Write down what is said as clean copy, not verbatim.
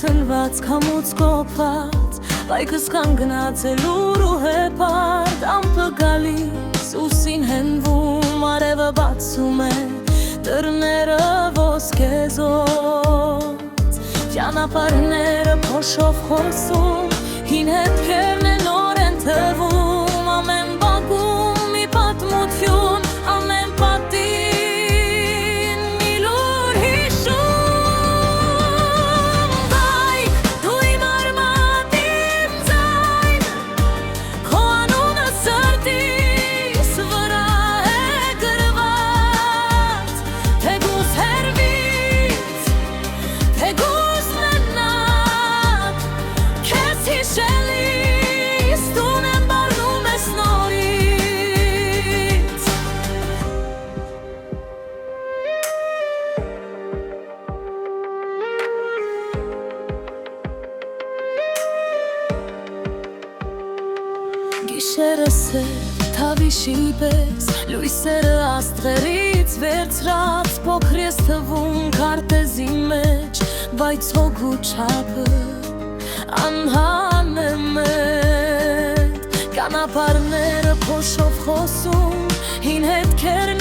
ցնված քամուց կոփած Բայկս կանգնած է լուր ու հեպարդ Ամպը գալիս ուսին հենվում Արևը բացում է դռները ոսկեզոծ Ճանապարհները փոշով խոսում Հին հետքերն են նոր են թվում Ամեն բակում մի պատմություն Ամեն պատին մի լուր հիշում Բայք դու իմ արմատ իմ ձայն Քո անունը սրտիս վրա է գրված Թեկուզ հեռվից, թեկուզ մենակ Քեզ հիշելիս տուն եմ բառնում ես նորից Գիշերս է թավիշի պես Լույսերը աստղերից վերցրած Փոքր ես թվում քարտեզի մեջ Բայց հոգու չափը անհան է մեծ Կանապարները փոշով խոսում Հին հետքերն